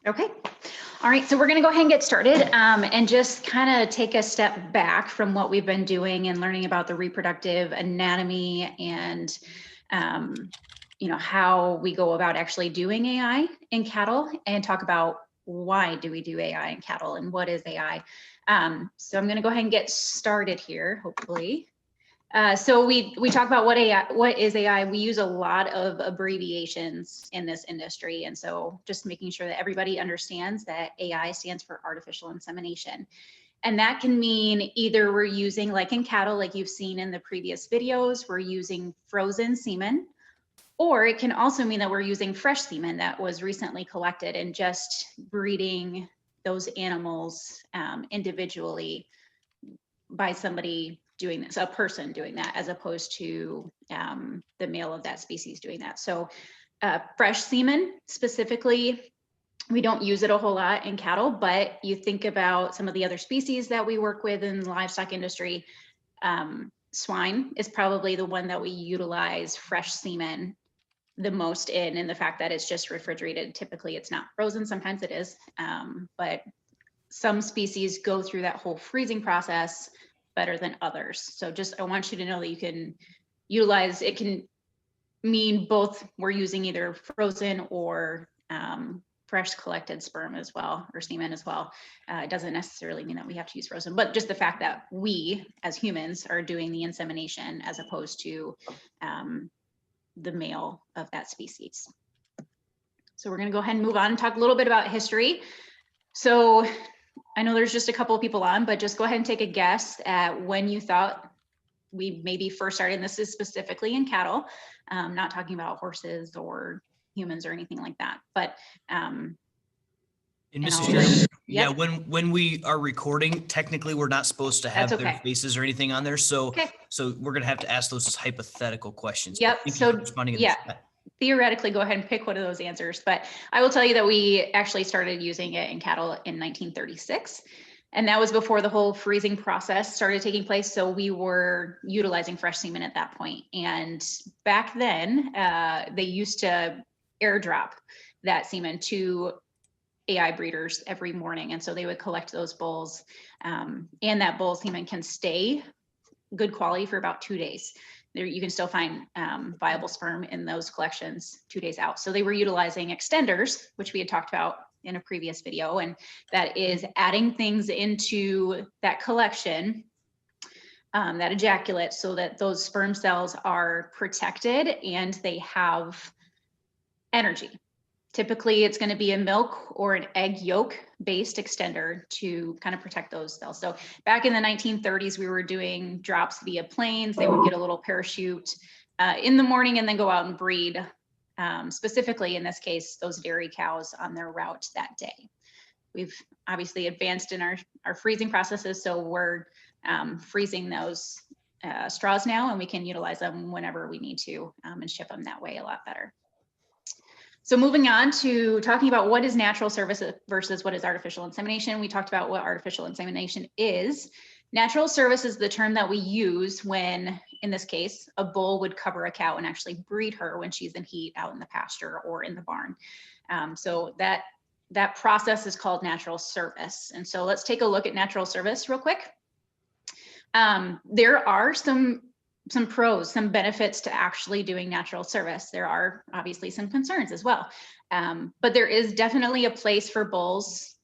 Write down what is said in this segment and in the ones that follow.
Okay. All right, so we're going to go ahead and get started and just kind of take a step back from what we've been doing and learning about the reproductive anatomy and how we go about actually doing AI in cattle, and talk about why do we do AI in cattle and what is AI. So I'm going to go ahead and get started here, hopefully. So we talk about what is AI. We use a lot of abbreviations in this industry. And so just making sure that everybody understands that AI stands for artificial insemination. And that can mean either we're using, like in cattle, like you've seen in the previous videos, we're using frozen semen, or it can also mean that we're using fresh semen that was recently collected and just breeding those animals individually by somebody doing this, a person doing that, as opposed to the male of that species doing that. So fresh semen specifically, we don't use it a whole lot in cattle, but you think about some of the other species that we work with in the livestock industry. Swine is probably the one that we utilize fresh semen the most in the fact that it's just refrigerated. Typically it's not frozen, sometimes it is, but some species go through that whole freezing process better than others. So just, I want you to know that you can utilize, it can mean both, we're using either frozen or fresh collected sperm as well, or semen as well. It doesn't necessarily mean that we have to use frozen, but just the fact that we as humans are doing the insemination as opposed to the male of that species. So we're gonna go ahead and move on and talk a little bit about history. So I know there's just a couple of people on, but just go ahead and take a guess at when you thought we maybe first started. This is specifically in cattle, not talking about horses or humans or anything like that. But and Mrs. Jones, yeah, when we are recording, technically we're not supposed to have their faces or anything on there. So so we're gonna have to ask those as hypothetical questions. Yep. So theoretically, go ahead and pick one of those answers. But I will tell you that we actually started using it in cattle in 1936. And that was before the whole freezing process started taking place. So we were utilizing fresh semen at that point. And back then, they used to airdrop that semen to AI breeders every morning. And so they would collect those bulls. And that bull semen can stay good quality for about 2 days. There, you can still find viable sperm in those collections 2 days out. So they were utilizing extenders, which we had talked about in a previous video, and that is adding things into that collection, that ejaculate, so that those sperm cells are protected and they have energy. Typically, it's going to be a milk or an egg yolk based extender to kind of protect those cells. So back in the 1930s, we were doing drops via planes. They would get a little parachute in the morning and then go out and breed, specifically in this case, those dairy cows on their route that day. We've obviously advanced in our freezing processes, so we're freezing those straws now, and we can utilize them whenever we need to and ship them that way a lot better. So moving on to talking about what is natural service versus what is artificial insemination. We talked about what artificial insemination is. Natural service is the term that we use when, in this case, a bull would cover a cow and actually breed her when she's in heat out in the pasture or in the barn. So that process is called natural service. And so let's take a look at natural service real quick. There are some pros, some benefits to actually doing natural service. There are obviously some concerns as well. But there is definitely a place for bulls,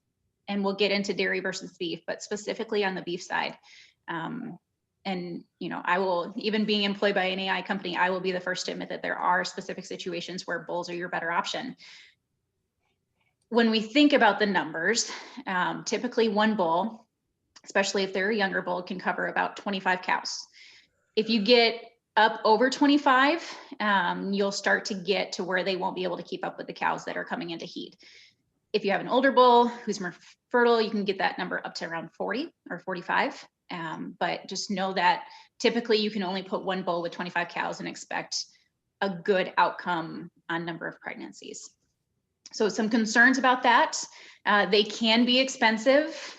and we'll get into dairy versus beef, but specifically on the beef side. And, you know, I will, even being employed by an AI company, I will be the first to admit that there are specific situations where bulls are your better option. When we think about the numbers, typically one bull, especially if they're a younger bull, can cover about 25 cows. If you get up over 25, you'll start to get to where they won't be able to keep up with the cows that are coming into heat. If you have an older bull who's more fertile, you can get that number up to around 40 or 45. But just know that typically you can only put one bull with 25 cows and expect a good outcome on number of pregnancies. So some concerns about that. They can be expensive.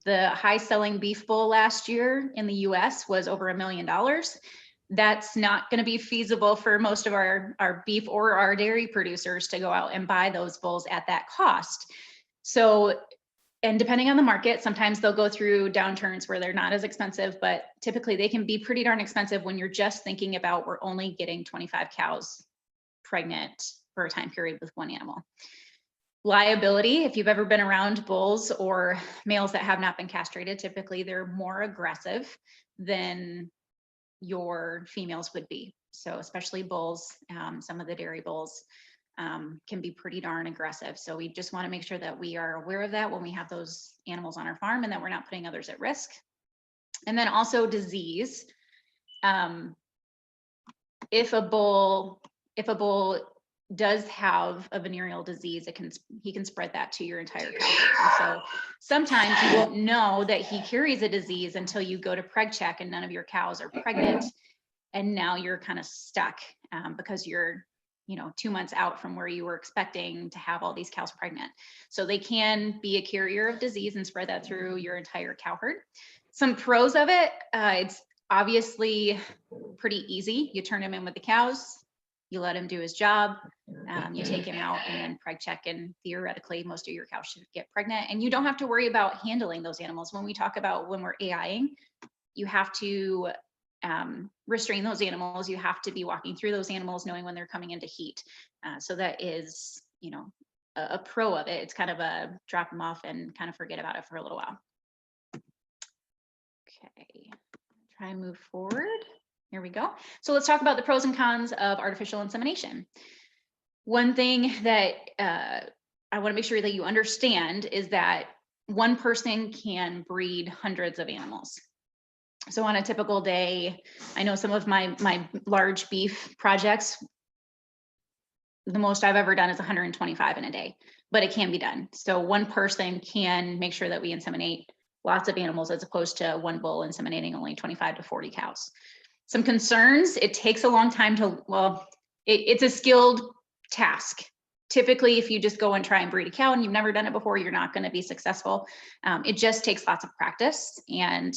The high selling beef bull last year in the US was over $1 million. That's not going to be feasible for most of our beef or our dairy producers to go out and buy those bulls at that cost. So, and depending on the market, sometimes they'll go through downturns where they're not as expensive, but typically they can be pretty darn expensive when you're just thinking about we're only getting 25 cows pregnant for a time period with one animal. Liability, if you've ever been around bulls or males that have not been castrated, typically they're more aggressive than your females would be. So especially bulls, some of the dairy bulls can be pretty darn aggressive. So we just want to make sure that we are aware of that when we have those animals on our farm and that we're not putting others at risk. And then also disease. If a bull does have a venereal disease, he can spread that to your entire cow. So sometimes you won't know that he carries a disease until you go to preg check and none of your cows are pregnant. And now you're kind of stuck because you're 2 months out from where you were expecting to have all these cows pregnant. So they can be a carrier of disease and spread that through your entire cow herd. Some pros of it, it's obviously pretty easy. You turn him in with the cows, you let him do his job, you take him out and then preg check, and theoretically most of your cows should get pregnant. And you don't have to worry about handling those animals. When we talk about when we're AIing, you have to restrain those animals. You have to be walking through those animals, knowing when they're coming into heat. So that is, a pro of it. It's kind of a drop them off and kind of forget about it for a little while. Okay, try and move forward. Here we go. So let's talk about the pros and cons of artificial insemination. One thing that I want to make sure that you understand is that one person can breed hundreds of animals. So on a typical day, I know some of my large beef projects, the most I've ever done is 125 in a day, but it can be done. So one person can make sure that we inseminate lots of animals as opposed to one bull inseminating only 25 to 40 cows. Some concerns, it takes a long time to, it's a skilled task. Typically, if you just go and try and breed a cow and you've never done it before, you're not going to be successful. It just takes lots of practice. And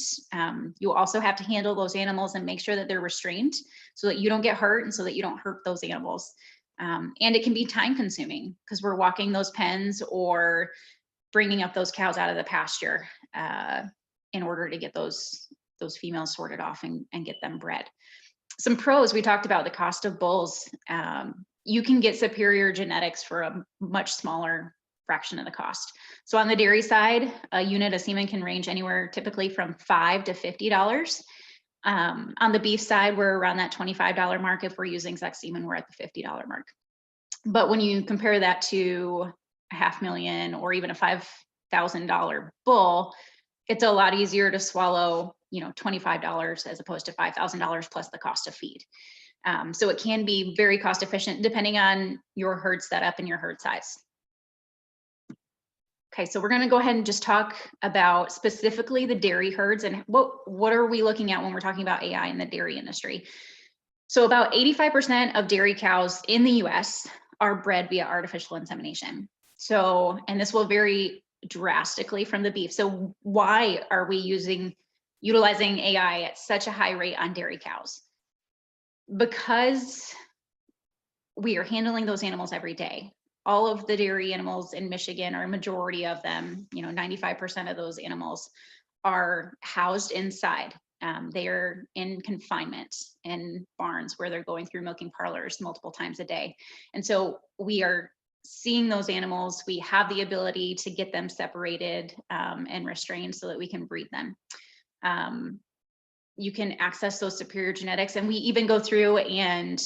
you also have to handle those animals and make sure that they're restrained so that you don't get hurt and so that you don't hurt those animals. And it can be time consuming because we're walking those pens or bringing up those cows out of the pasture in order to get those females sorted off and get them bred. Some pros, we talked about the cost of bulls. You can get superior genetics for a much smaller fraction of the cost. So on the dairy side, a unit of semen can range anywhere typically from $5 to $50. On the beef side, we're around that $25 mark. If we're using sex semen, we're at the $50 mark. But when you compare that to $500,000 or even a $5,000 bull, it's a lot easier to swallow, $25 as opposed to $5,000 plus the cost of feed. So it can be very cost efficient depending on your herd setup and your herd size. Okay, so we're going to go ahead and just talk about specifically the dairy herds and what are we looking at when we're talking about AI in the dairy industry. So about 85% of dairy cows in the US are bred via artificial insemination. So, and this will vary drastically from the beef. So why are we utilizing AI at such a high rate on dairy cows? Because we are handling those animals every day. All of the dairy animals in Michigan, or a majority of them, 95% of those animals are housed inside. They are in confinement in barns where they're going through milking parlors multiple times a day. And so we are seeing those animals. We have the ability to get them separated and restrained so that we can breed them. You can access those superior genetics, and we even go through and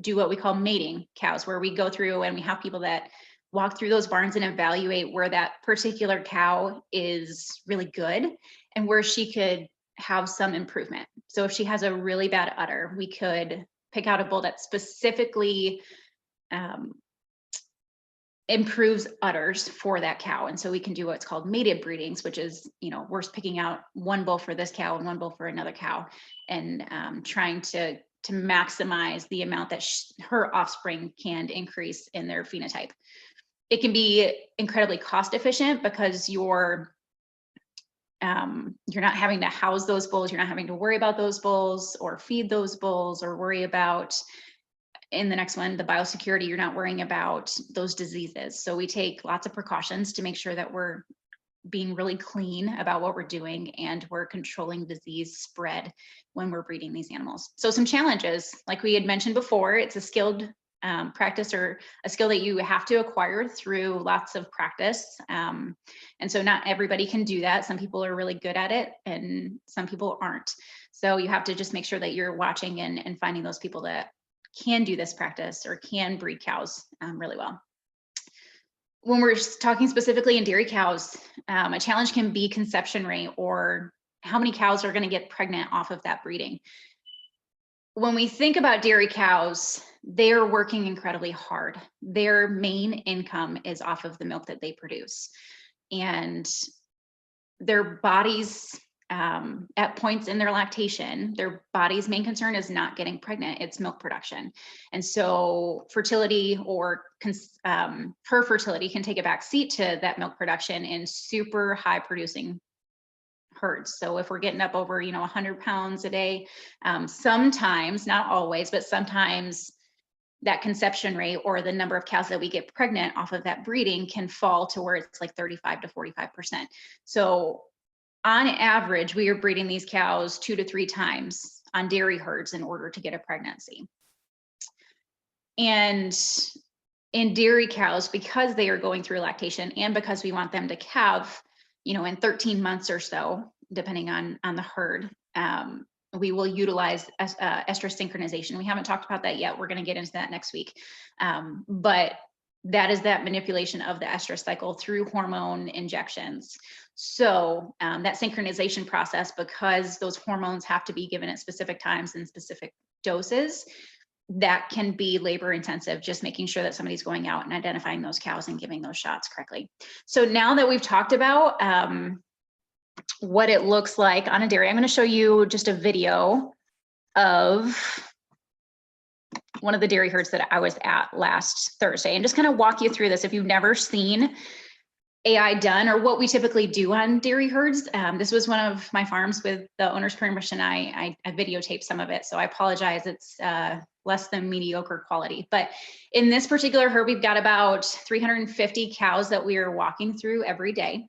do what we call mating cows, where we go through and we have people that walk through those barns and evaluate where that particular cow is really good and where she could have some improvement. So if she has a really bad udder, we could pick out a bull that specifically improves udders for that cow. And so we can do what's called mated breedings, which is, we're picking out one bull for this cow and one bull for another cow, and trying to maximize the amount that her offspring can increase in their phenotype. It can be incredibly cost efficient because you're not having to house those bulls. You're not having to worry about those bulls or feed those bulls or worry about in the next one, the biosecurity, you're not worrying about those diseases. So we take lots of precautions to make sure that we're being really clean about what we're doing and we're controlling disease spread when we're breeding these animals. So some challenges, like we had mentioned before, it's a skilled practice or a skill that you have to acquire through lots of practice. And so not everybody can do that. Some people are really good at it and some people aren't. So you have to just make sure that you're watching and finding those people that can do this practice or can breed cows really well. When we're talking specifically in dairy cows, a challenge can be conception rate, or how many cows are going to get pregnant off of that breeding. When we think about dairy cows, they are working incredibly hard. Their main income is off of the milk that they produce. And their bodies, at points in their lactation, their body's main concern is not getting pregnant, it's milk production. And so fertility or her fertility can take a back seat to that milk production in super high producing herds. So if we're getting up over, 100 pounds a day, sometimes, not always, but sometimes that conception rate or the number of cows that we get pregnant off of that breeding can fall to where it's like 35 to 45%. So on average, we are breeding these cows 2 to 3 times on dairy herds in order to get a pregnancy. And in dairy cows, because they are going through lactation and because we want them to calve, in 13 months or so, depending on the herd, we will utilize estrus synchronization. We haven't talked about that yet. We're going to get into that next week. But that is that manipulation of the estrus cycle through hormone injections. So that synchronization process, because those hormones have to be given at specific times and specific doses, that can be labor intensive, just making sure that somebody's going out and identifying those cows and giving those shots correctly. So now that we've talked about what it looks like on a dairy, I'm going to show you just a video of one of the dairy herds that I was at last Thursday and just kind of walk you through this. If you've never seen AI done or what we typically do on dairy herds, this was one of my farms with the owner's permission. I videotaped some of it, so I apologize. It's less than mediocre quality. But in this particular herd, we've got about 350 cows that we are walking through every day.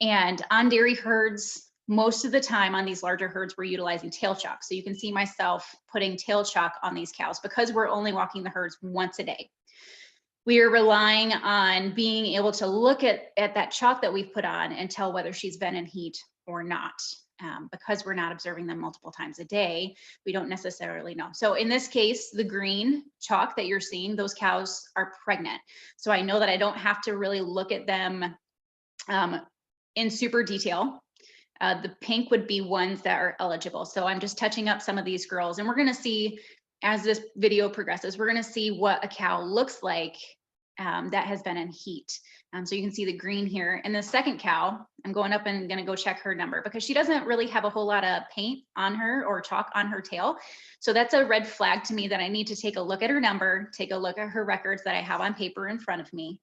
And on dairy herds, most of the time on these larger herds, we're utilizing tail chalk. So you can see myself putting tail chalk on these cows because we're only walking the herds once a day. We are relying on being able to look at that chalk that we've put on and tell whether she's been in heat or not. Because we're not observing them multiple times a day, we don't necessarily know. So in this case, the green chalk that you're seeing, those cows are pregnant. So I know that I don't have to really look at them in super detail. The pink would be ones that are eligible. So I'm just touching up some of these girls, and we're going to see as this video progresses, we're going to see what a cow looks like that has been in heat. So you can see the green here. And the second cow, I'm going up and going to go check her number because she doesn't really have a whole lot of paint on her or chalk on her tail. So that's a red flag to me that I need to take a look at her number, take a look at her records that I have on paper in front of me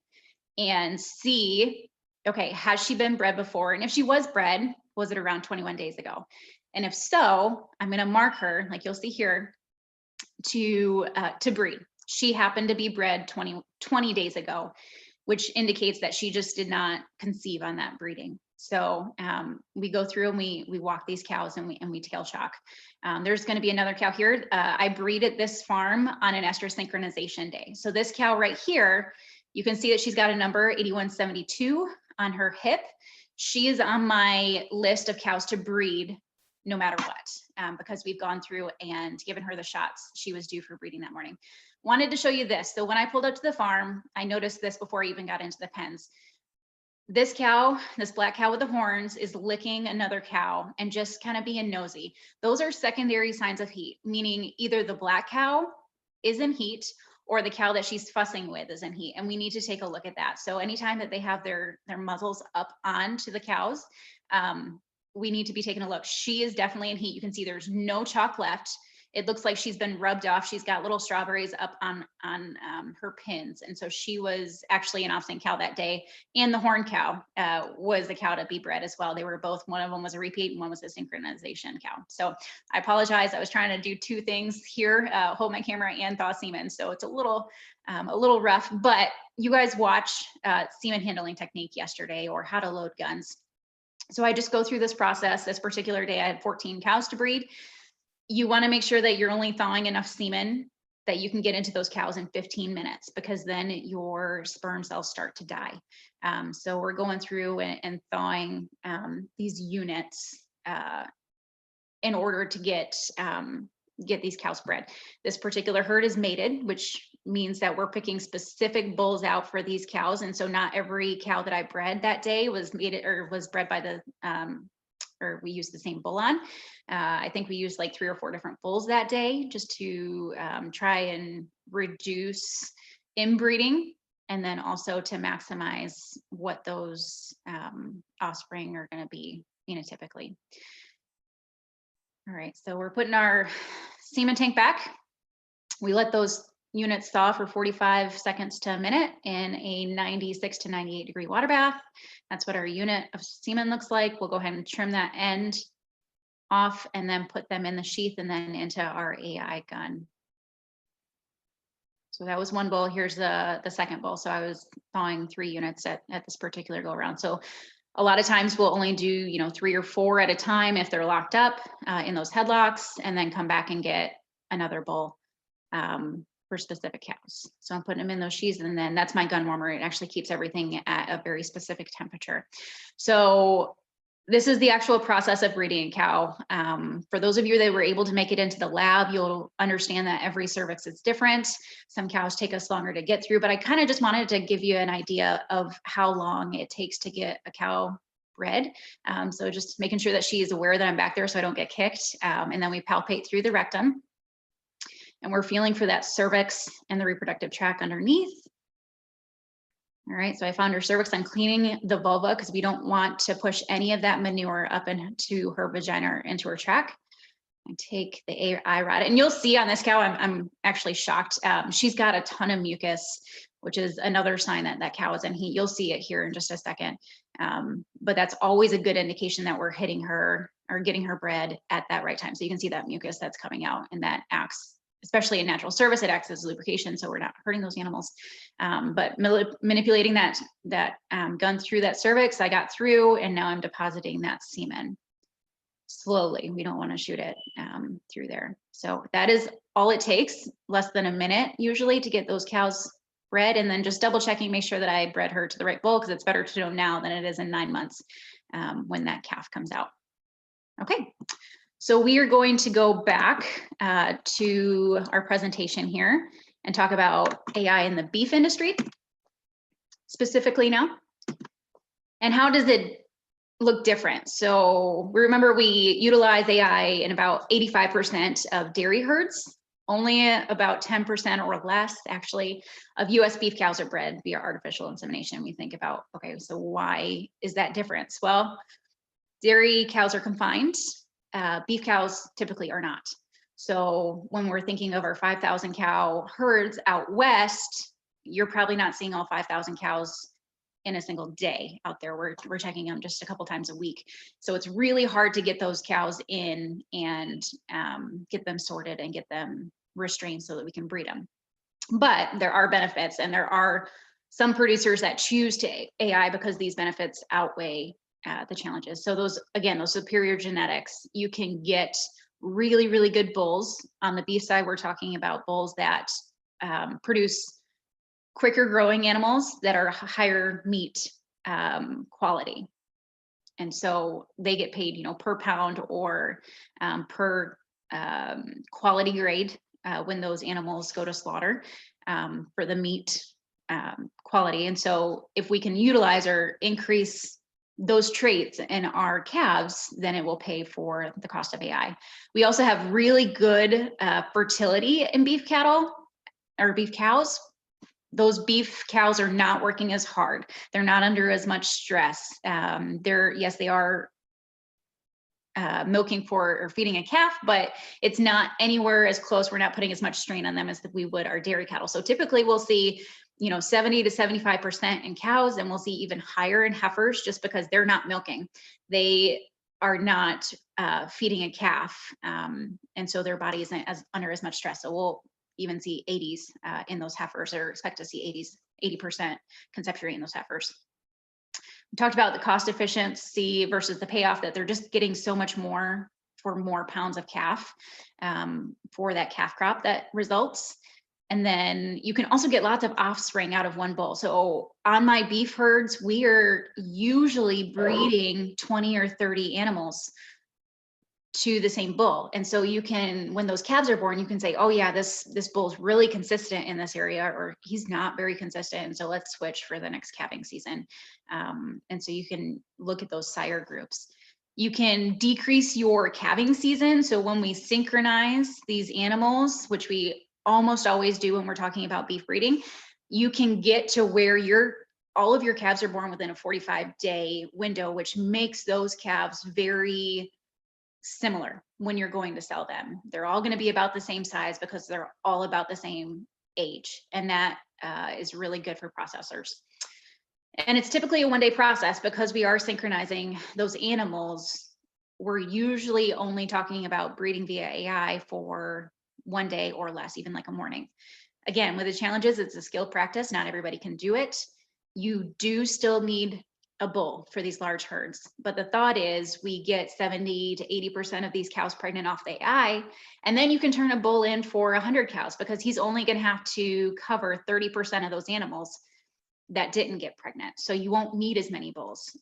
and see, okay, has she been bred before? And if she was bred, was it around 21 days ago? And if so, I'm going to mark her, like you'll see here, to breed. She happened to be bred 20 days ago, which indicates that she just did not conceive on that breeding. So we go through and we walk these cows and we tail chalk. There's going to be another cow here. I breed at this farm on an estrus synchronization day. So this cow right here, you can see that she's got a number 8172 on her hip. She is on my list of cows to breed no matter what, because we've gone through and given her the shots she was due for breeding that morning. Wanted to show you this. So when I pulled up to the farm, I noticed this before I even got into the pens. This cow, this black cow with the horns, is licking another cow and just kind of being nosy. Those are secondary signs of heat, meaning either the black cow is in heat or the cow that she's fussing with is in heat. And we need to take a look at that. So anytime that they have their muzzles up onto the cows, we need to be taking a look. She is definitely in heat. You can see there's no chalk left. it looks like she's been rubbed off. She's got little strawberries up on her pins. And so she was actually an off-stand cow that day. And the horn cow was the cow to be bred as well. They were both, one of them was a repeat and one was a synchronization cow. So I apologize. I was trying to do two things here, hold my camera and thaw semen. So it's a little rough, but you guys watch semen handling technique yesterday, or how to load guns. So I just go through this process. This particular day, I had 14 cows to breed. You want to make sure that you're only thawing enough semen that you can get into those cows in 15 minutes, because then your sperm cells start to die. So we're going through and thawing these units in order to get these cows bred. This particular herd is mated, which means that we're picking specific bulls out for these cows. And so not every cow that I bred that day was mated or was bred by the or we used the same bull on. I think we used like 3 or 4 different bulls that day, just to try and reduce inbreeding, and then also to maximize what those offspring are going to be phenotypically. All right, so we're putting our semen tank back. We let those units thaw for 45 seconds to a minute in a 96 to 98 degree water bath. That's what our unit of semen looks like. We'll go ahead and trim that end off and then put them in the sheath and then into our AI gun. So that was one bull. Here's the second bull. So I was thawing 3 units at this particular go around. So a lot of times we'll only do, 3 or 4 at a time if they're locked up in those headlocks, and then come back and get another bull for specific cows. So I'm putting them in those sheaths, and then that's my gun warmer. It actually keeps everything at a very specific temperature. So this is the actual process of breeding a cow. For those of you that were able to make it into the lab, you'll understand that every cervix is different. Some cows take us longer to get through, but I kind of just wanted to give you an idea of how long it takes to get a cow bred. So just making sure that she is aware that I'm back there so I don't get kicked. And then we palpate through the rectum. And we're feeling for that cervix and the reproductive tract underneath. All right, so I found her cervix. I'm cleaning the vulva because we don't want to push any of that manure up into her vagina or into her tract. I take the AI rod, and you'll see on this cow, I'm actually shocked. She's got a ton of mucus, which is another sign that that cow is in heat. You'll see it here in just a second. But that's always a good indication that we're hitting her or getting her bred at that right time. So you can see that mucus that's coming out, and that acts, especially in natural service, it acts as lubrication, so we're not hurting those animals. But manipulating that gun through that cervix, I got through, and now I'm depositing that semen slowly. We don't want to shoot it through there. So that is all it takes, less than a minute usually, to get those cows bred, and then just double checking, make sure that I bred her to the right bull, because it's better to know now than it is in 9 months when that calf comes out. Okay. So we are going to go back to our presentation here and talk about AI in the beef industry specifically now. And how does it look different? So remember, we utilize AI in about 85% of dairy herds. Only about 10% or less actually of US beef cows are bred via artificial insemination. We think about, okay, so why is that difference? Well, dairy cows are confined. Beef cows typically are not. So when we're thinking of our 5,000 cow herds out west, you're probably not seeing all 5,000 cows in a single day out there. We're checking them just a couple times a week. So it's really hard to get those cows in and get them sorted and get them restrained so that we can breed them. But there are benefits, and there are some producers that choose to AI because these benefits outweigh the challenges. So those superior genetics, you can get really, really good bulls. On the beef side, we're talking about bulls that produce quicker growing animals that are higher meat quality. And so they get paid, per pound or per quality grade when those animals go to slaughter for the meat quality. And so if we can utilize or increase those traits in our calves, then it will pay for the cost of AI. We also have really good fertility in beef cattle or beef cows. Those beef cows are not working as hard. They're not under as much stress. They are milking for or feeding a calf, but it's not anywhere as close. We're not putting as much strain on them as we would our dairy cattle. So typically we'll see, 70 to 75% in cows, and we'll see even higher in heifers just because they're not milking. They are not feeding a calf. And so their body isn't under as much stress. So we'll even see 80s in those heifers, or expect to see 80% conception rate in those heifers. We talked about the cost efficiency versus the payoff, that they're just getting so much more for more pounds of calf for that calf crop that results. And then you can also get lots of offspring out of one bull. So on my beef herds, we are usually breeding 20 or 30 animals to the same bull. And so you can, when those calves are born, you can say, oh yeah, this bull's really consistent in this area, or he's not very consistent, and so let's switch for the next calving season. And so you can look at those sire groups. You can decrease your calving season. So when we synchronize these animals, which we almost always do when we're talking about beef breeding, you can get to where all of your calves are born within a 45-day window, which makes those calves very similar when you're going to sell them. They're all going to be about the same size because they're all about the same age. And that is really good for processors. And it's typically a one-day process because we are synchronizing those animals. We're usually only talking about breeding via AI for one day or less, even like a morning. Again, with the challenges, it's a skill practice. Not everybody can do it. You do still need a bull for these large herds, but the thought is we get 70 to 80% of these cows pregnant off the AI, and then you can turn a bull in for 100 cows because he's only going to have to cover 30% of those animals that didn't get pregnant. So you won't need as many bulls.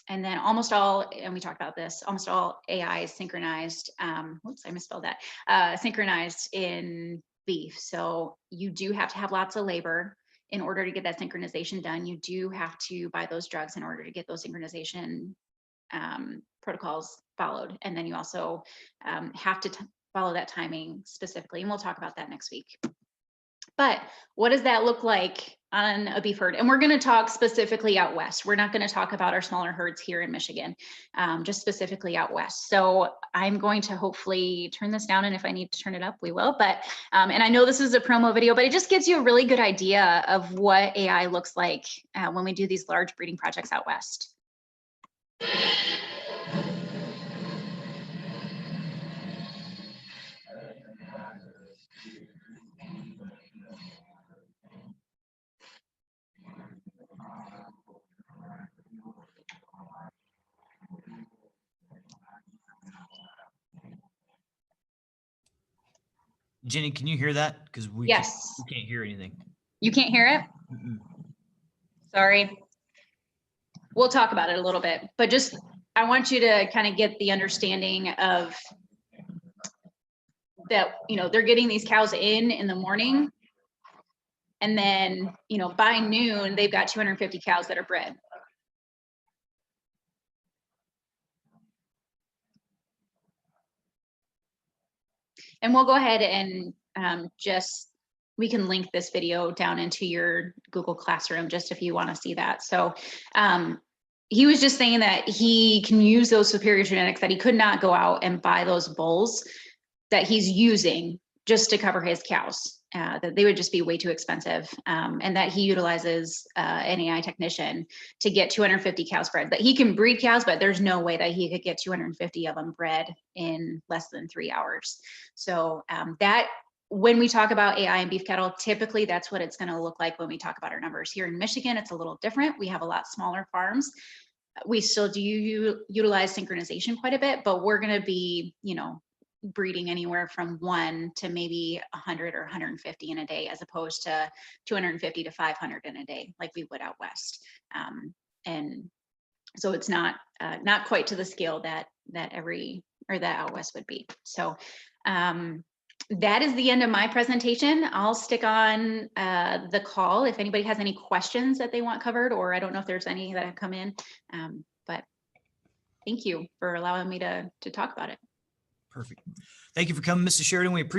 And then almost all, and we talked about this, almost all AI is synchronized. Whoops, I misspelled that. Synchronized in beef. So you do have to have lots of labor in order to get that synchronization done. You do have to buy those drugs in order to get those synchronization protocols followed. And then you also have to follow that timing specifically. And we'll talk about that next week. But what does that look like on a beef herd? And we're going to talk specifically out west. We're not going to talk about our smaller herds here in Michigan, just specifically out west. So I'm going to hopefully turn this down, and if I need to turn it up, we will. But and I know this is a promo video, but it just gives you a really good idea of what AI looks like when we do these large breeding projects out west. Jenny, can you hear that? Because we can't hear anything. You can't hear it? Mm-mm. Sorry. We'll talk about it a little bit, but just I want you to kind of get the understanding of that, they're getting these cows in the morning, and then, by noon, they've got 250 cows that are bred. And we'll go ahead and we can link this video down into your Google Classroom just if you want to see that. So he was just saying that he can use those superior genetics, that he could not go out and buy those bulls that he's using just to cover his cows, that they would just be way too expensive, and that he utilizes an AI technician to get 250 cows bred. That he can breed cows, but there's no way that he could get 250 of them bred in less than 3 hours. So that, when we talk about AI and beef cattle, typically that's what it's going to look like when we talk about our numbers. Here in Michigan, it's a little different. We have a lot smaller farms. We still do utilize synchronization quite a bit, but we're going to be, breeding anywhere from 1 to maybe 100 or 150 in a day, as opposed to 250 to 500 in a day, like we would out west. And so it's not quite to the scale that out west would be. So that is the end of my presentation. I'll stick on the call if anybody has any questions that they want covered, or I don't know if there's any that have come in, but thank you for allowing me to talk about it. Perfect. Thank you for coming, Mrs. Sheridan. We appreciate